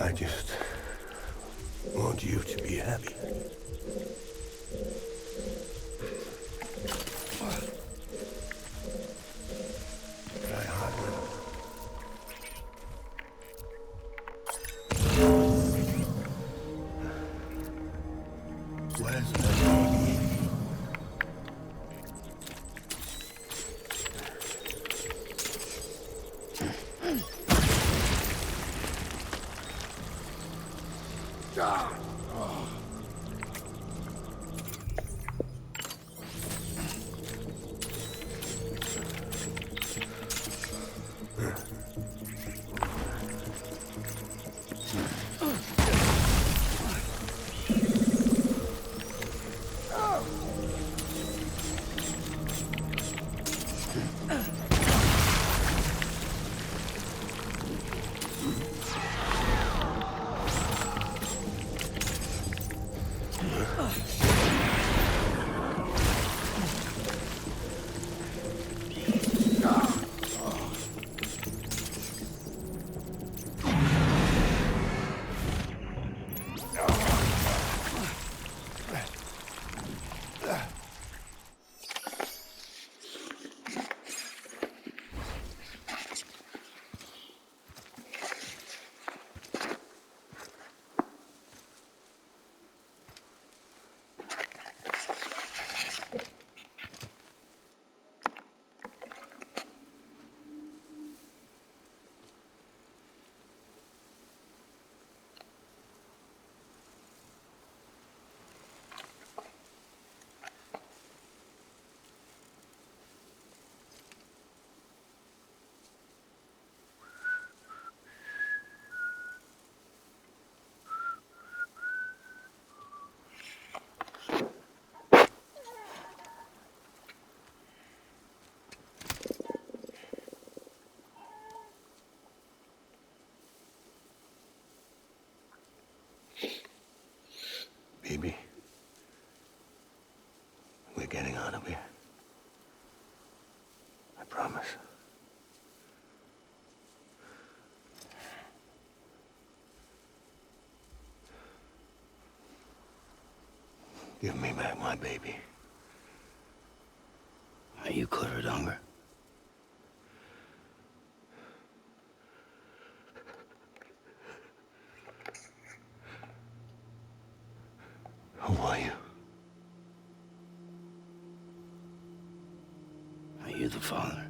I just want you to be happy. Try hard, man. Where's the baby? Baby, we're getting out of here. I promise. Give me back my baby. Are you cleared, hunger? Who are you? Are you the father?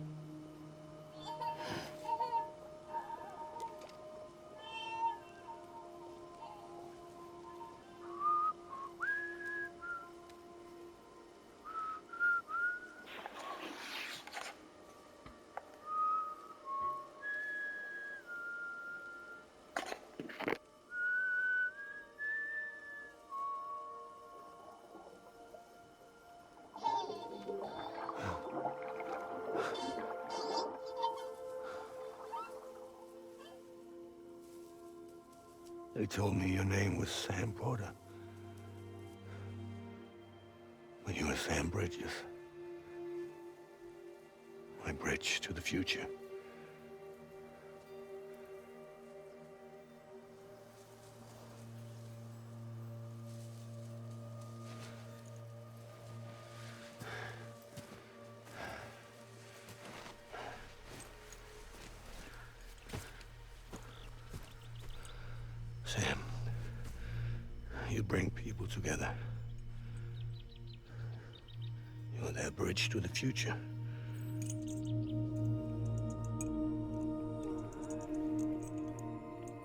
They told me your name was Sam Porter. But you were Sam Bridges. My bridge to the future. Sam, you bring people together. You're their bridge to the future.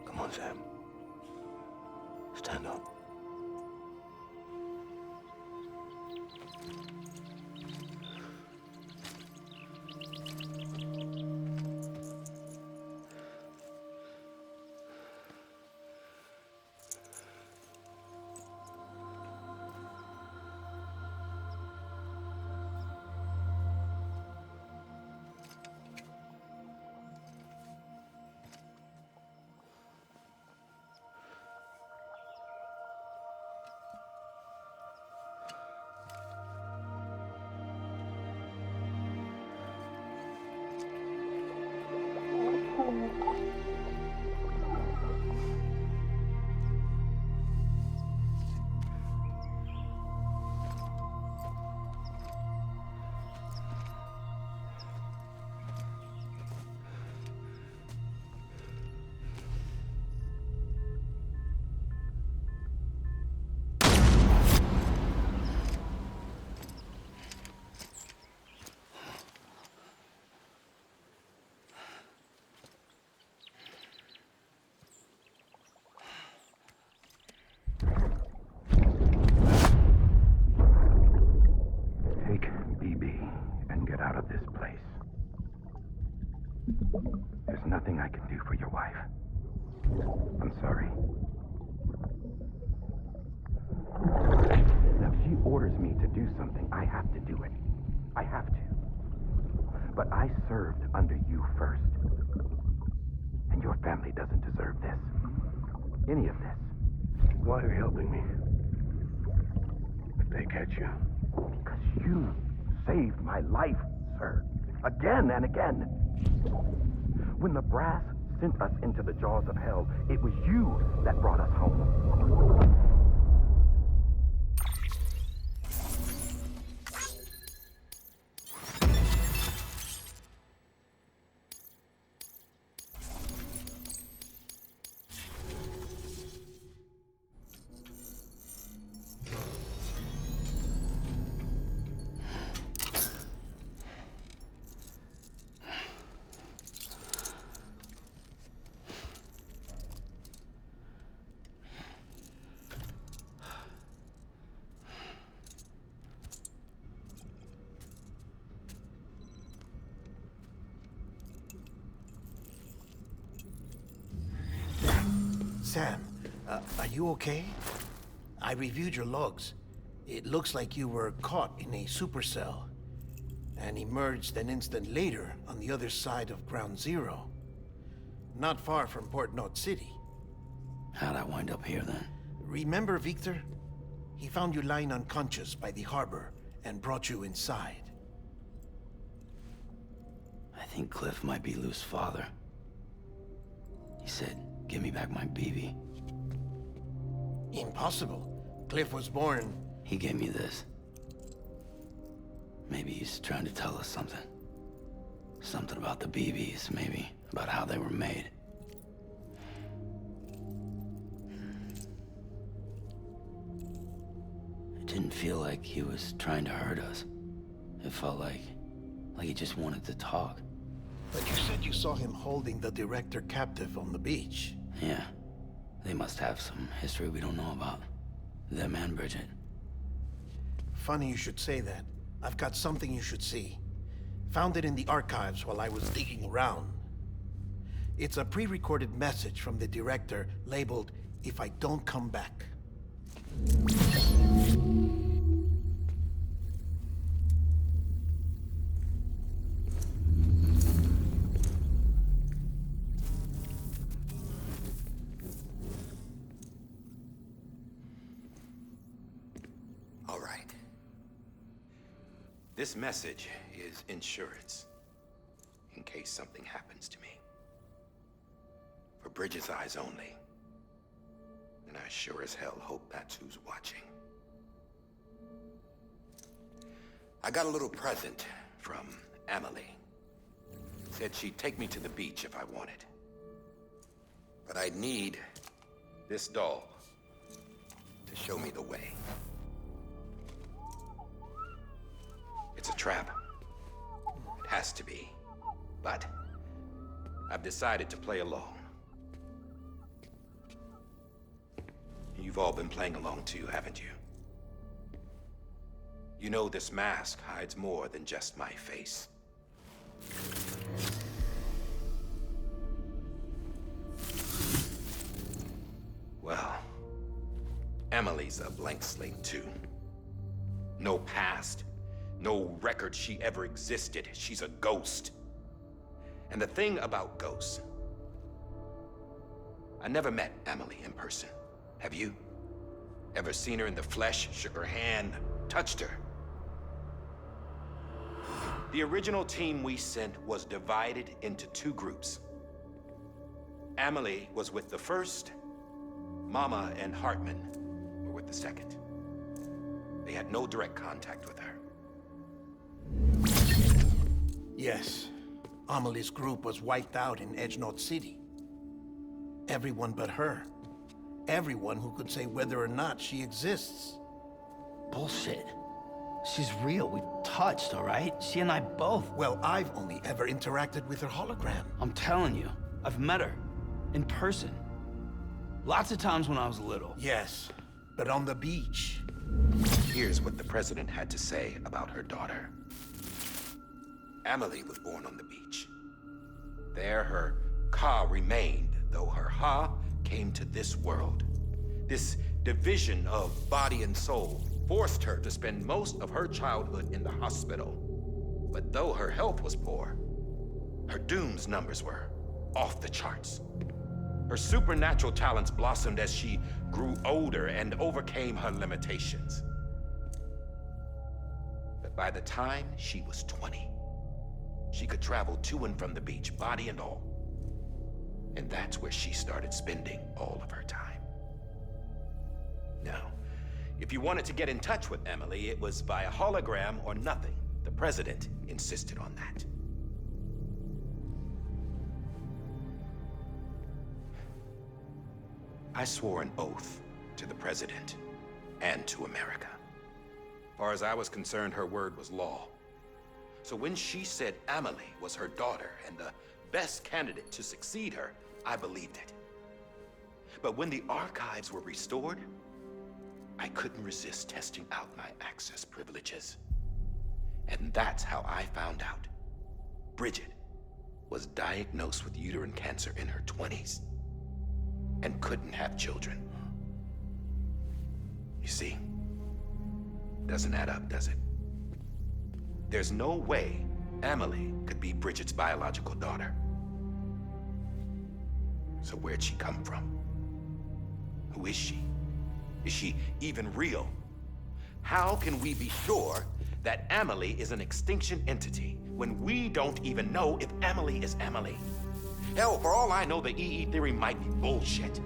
Come on, Sam. Stand up. There's nothing I can do for your wife. I'm sorry. Now, if she orders me to do something, I have to do it. I have to. But I served under you first. And your family doesn't deserve this. Any of this. Why are you helping me? If they catch you. Because you saved my life, sir. Again and again. When the brass sent us into the jaws of hell, it was you that brought us home. Sam, are you okay? I reviewed your logs. It looks like you were caught in a supercell and emerged an instant later on the other side of Ground Zero. Not far from Port Knot City. How'd I wind up here then? Remember Victor? He found you lying unconscious by the harbor and brought you inside. I think Cliff might be Lou's father. He said, "Give me back my BB." Impossible. Cliff was born... He gave me this. Maybe he's trying to tell us something. Something about the BBs, maybe. About how they were made. It didn't feel like he was trying to hurt us. It felt like he just wanted to talk. But you said you saw him holding the director captive on the beach. Yeah. They must have some history we don't know about. Them and Bridget. Funny you should say that. I've got something you should see. Found it in the archives while I was digging around. It's a pre-recorded message from the director labeled, "If I don't come back." All right. This message is insurance, in case something happens to me. For Bridget's eyes only. And I sure as hell hope that's who's watching. I got a little present from Emily. Said she'd take me to the beach if I wanted. But I'd need this doll to show me the way. It's a trap. It has to be. But I've decided to play along. You've all been playing along too, haven't you? You know this mask hides more than just my face. Well, Emily's a blank slate too. No past. No record she ever existed. She's a ghost. And the thing about ghosts, I never met Emily in person. Have you? Ever seen her in the flesh, shook her hand, touched her? The original team we sent was divided into two groups. Emily was with the first. Mama and Hartman were with the second. They had no direct contact with her. Yes. Amelie's group was wiped out in Edge Knot City. Everyone but her. Everyone who could say whether or not she exists. Bullshit. She's real. We've touched, all right? She and I both. Well, I've only ever interacted with her hologram. I'm telling you, I've met her. In person. Lots of times when I was little. Yes, but on the beach. Here's what the president had to say about her daughter. Emily was born on the beach. There her Ka remained, though her Ha came to this world. This division of body and soul forced her to spend most of her childhood in the hospital. But though her health was poor, her Doom's numbers were off the charts. Her supernatural talents blossomed as she grew older and overcame her limitations. But by the time she was 20, she could travel to and from the beach, body and all. And that's where she started spending all of her time. Now, if you wanted to get in touch with Emily, it was via hologram or nothing. The president insisted on that. I swore an oath to the president and to America. As far as I was concerned, her word was law. So when she said Amelie was her daughter and the best candidate to succeed her, I believed it. But when the archives were restored, I couldn't resist testing out my access privileges. And that's how I found out Bridget was diagnosed with uterine cancer in her 20s and couldn't have children. You see, doesn't add up, does it? There's no way Amelie could be Bridget's biological daughter. So where'd she come from? Who is she? Is she even real? How can we be sure that Amelie is an extinction entity when we don't even know if Amelie is Amelie? Hell, for all I know, the EE theory might be bullshit.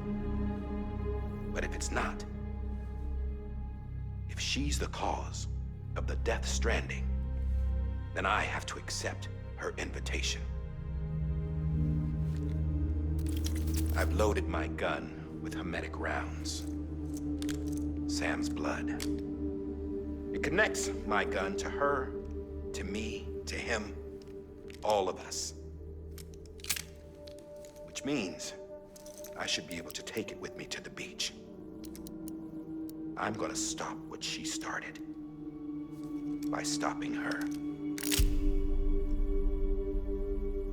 But if it's not, if she's the cause of the death stranding, then I have to accept her invitation. I've loaded my gun with hermetic rounds. Sam's blood. It connects my gun to her, to me, to him, all of us. Which means I should be able to take it with me to the beach. I'm gonna stop what she started by stopping her.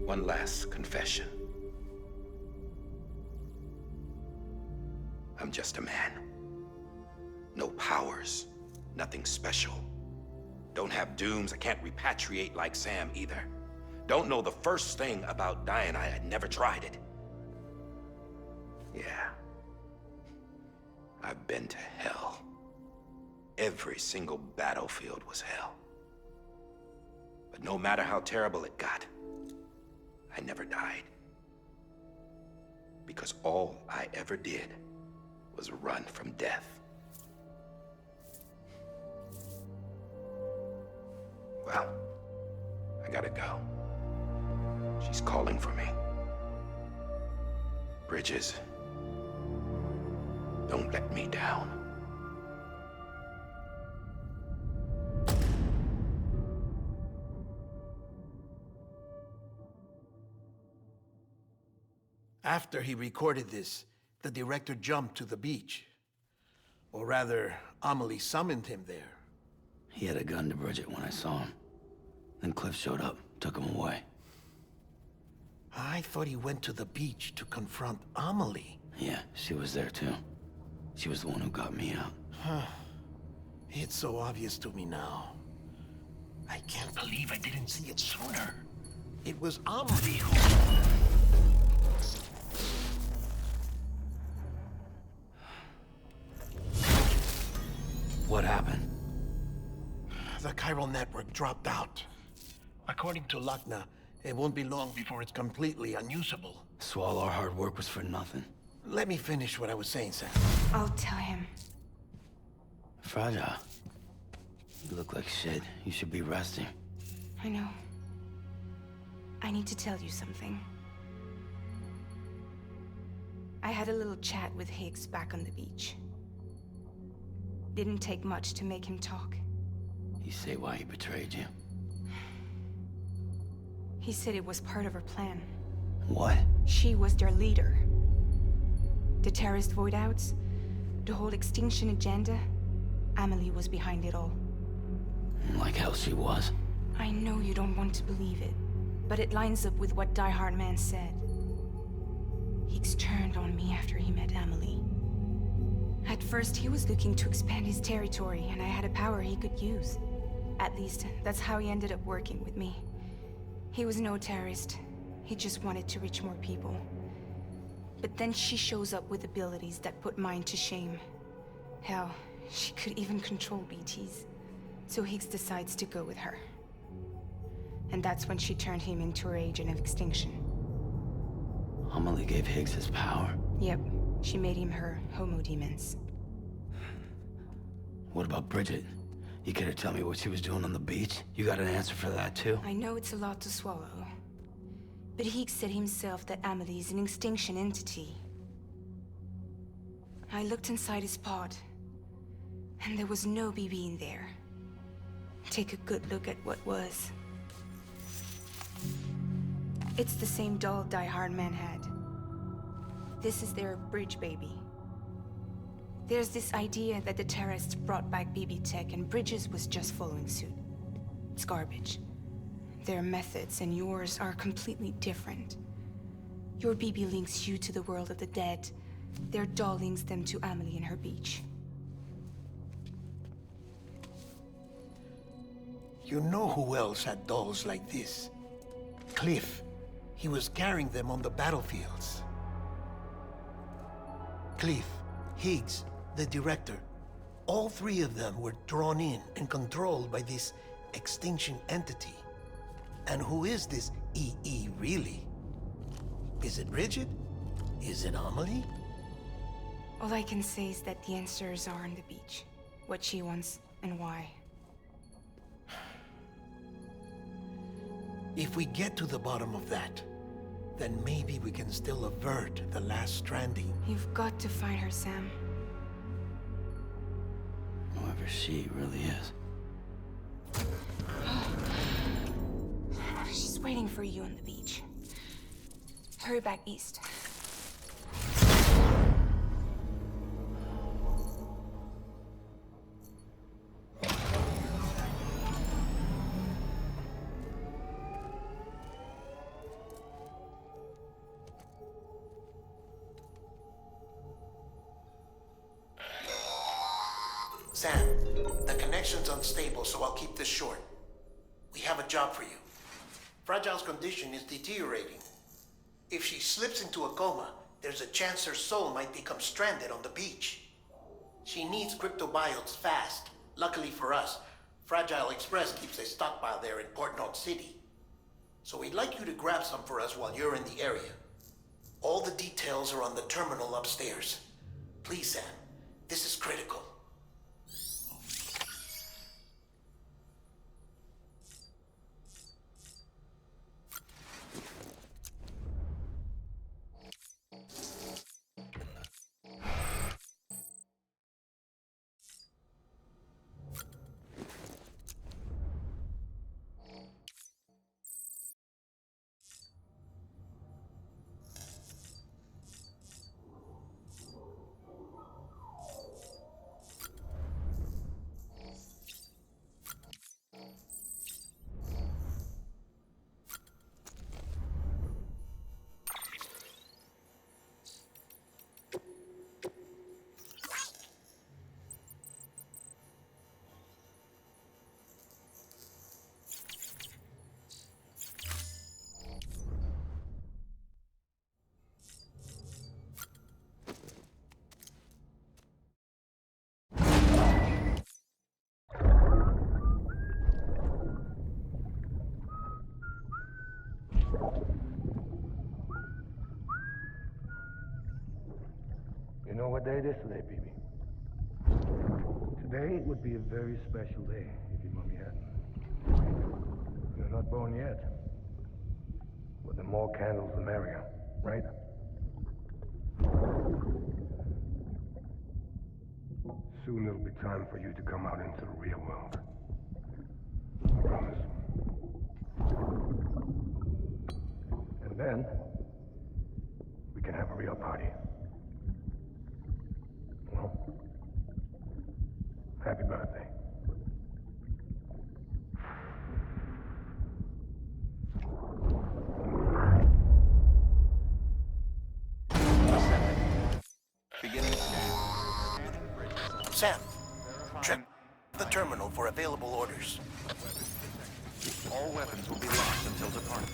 One last confession. I'm just a man. No powers, nothing special. Don't have dooms, I can't repatriate like Sam either. Don't know the first thing about dying, I had never tried it. Yeah. I've been to hell. Every single battlefield was hell. But no matter how terrible it got, I never died. Because all I ever did was run from death. Well, I gotta go. She's calling for me. Bridges, don't let me down. After he recorded this, the director jumped to the beach. Or rather, Amelie summoned him there. He had a gun to Bridget when I saw him. Then Cliff showed up, took him away. I thought he went to the beach to confront Amelie. Yeah, she was there too. She was the one who got me out. It's so obvious to me now. I can't believe I didn't see it sooner. It was Amelie who... What happened? The chiral network dropped out. According to Lakna, it won't be long before it's completely unusable. So all our hard work was for nothing. Let me finish what I was saying, Sam. I'll tell him. Fragile. You look like shit. You should be resting. I know. I need to tell you something. I had a little chat with Higgs back on the beach. Didn't take much to make him talk. You say why he betrayed you? He said it was part of her plan. What? She was their leader. The terrorist void outs, the whole extinction agenda, Amelie was behind it all. Like hell she was. I know you don't want to believe it, but it lines up with what Die Hard Man said. Higgs turned on me after he met Amelie. At first, he was looking to expand his territory, and I had a power he could use. At least, that's how he ended up working with me. He was no terrorist. He just wanted to reach more people. But then she shows up with abilities that put mine to shame. Hell, she could even control BTs. So Higgs decides to go with her. And that's when she turned him into her agent of extinction. Amelie gave Higgs his power? Yep, she made him her homo demons. What about Bridget? You care to tell me what she was doing on the beach? You got an answer for that too? I know it's a lot to swallow. But Higgs said himself that Amelie is an extinction entity. I looked inside his pod, and there was no BB in there. Take a good look at what was. It's the same doll Die Hard Man had. This is their bridge baby. There's this idea that the terrorists brought back BB tech and Bridges was just following suit. It's garbage. Their methods and yours are completely different. Your BB links you to the world of the dead. Their doll links them to Amelie and her beach. You know who else had dolls like this? Cliff. He was carrying them on the battlefields. Cliff, Higgs, the director. All three of them were drawn in and controlled by this extinction entity. And who is this EE really? Is it Bridget? Is it Amelie? All I can say is that the answers are on the beach. What she wants and why. If we get to the bottom of that, then maybe we can still avert the last stranding. You've got to find her, Sam. Whoever she really is. She's waiting for you on the beach. Hurry back east. Sam, the connection's unstable, so I'll keep this short. We have a job for you. Fragile's condition is deteriorating. If she slips into a coma, there's a chance her soul might become stranded on the beach. She needs cryptobiotes fast. Luckily for us, Fragile Express keeps a stockpile there in Port North City. So we'd like you to grab some for us while you're in the area. All the details are on the terminal upstairs. Please, Sam, this is critical. You know what day it is today, BB? Today would be a very special day if your mommy hadn't. You're not born yet. But the more candles, the merrier, right? Soon it'll be time for you to come out into the real world. I promise. And then, we can have a real party. Well, happy birthday. Sam, check the terminal for available orders. All weapons will be locked until departure.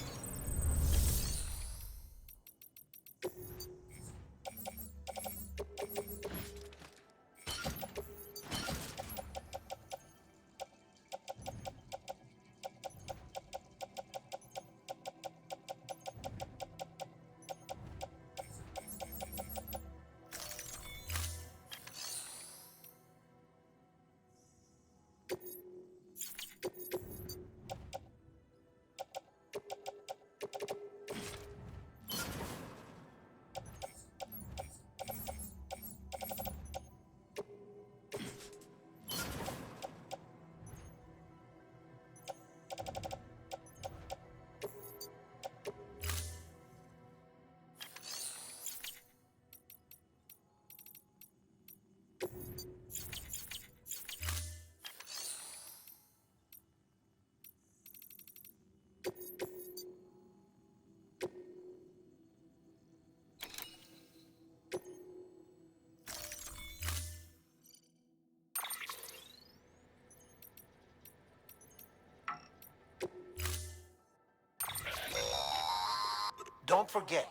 Don't forget,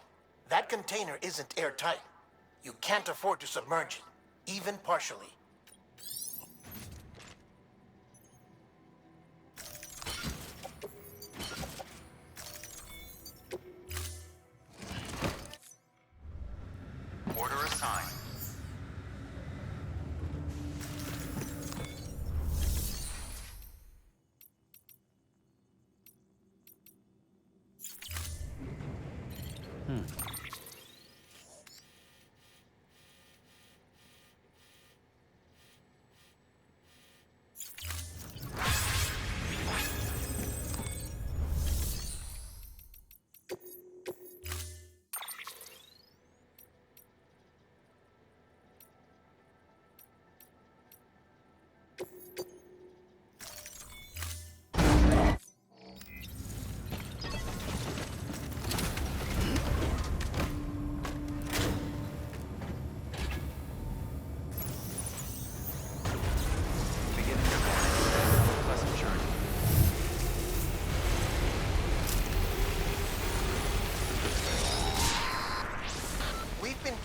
that container isn't airtight. You can't afford to submerge it, even partially. Order assigned.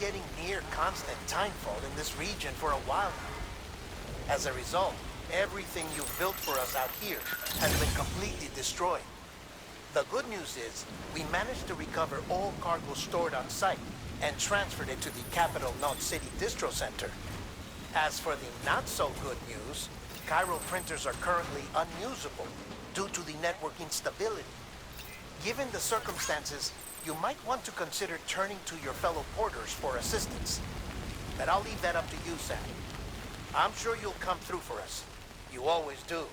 Getting near constant timefall in this region for a while now. As a result, everything you've built for us out here has been completely destroyed. The good news is, we managed to recover all cargo stored on site and transferred it to the Capital Knot City Distro Center. As for the not-so-good news, Chiral printers are currently unusable due to the network instability. Given the circumstances, you might want to consider turning to your fellow porters for assistance. But I'll leave that up to you, Sam. I'm sure you'll come through for us. You always do.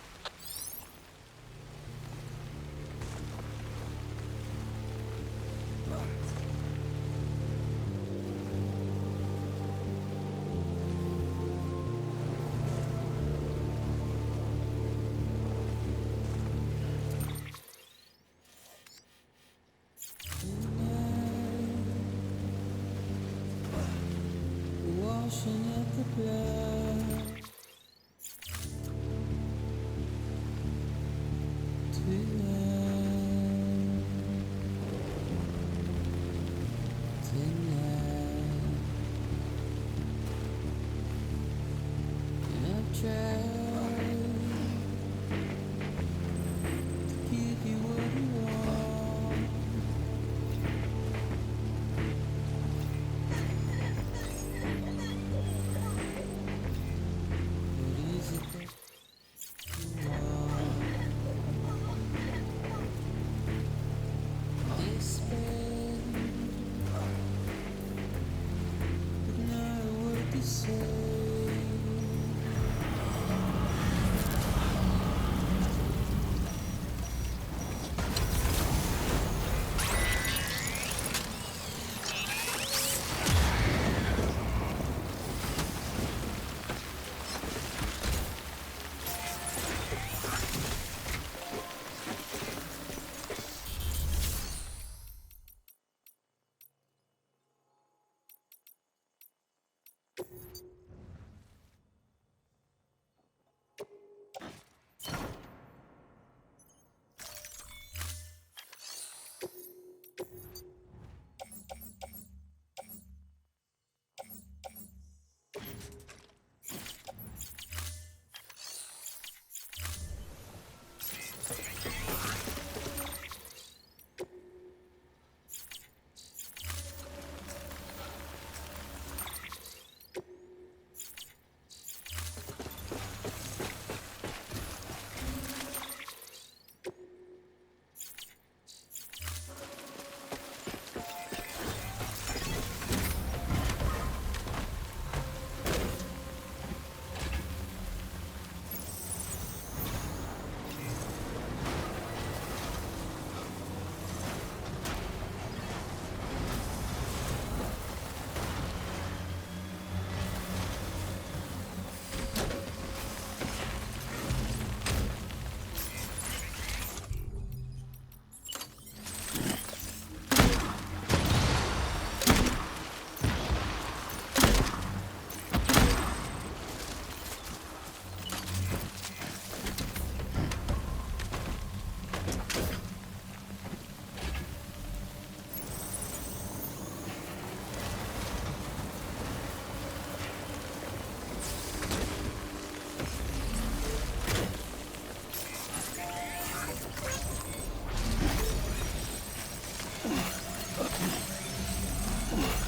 Come on.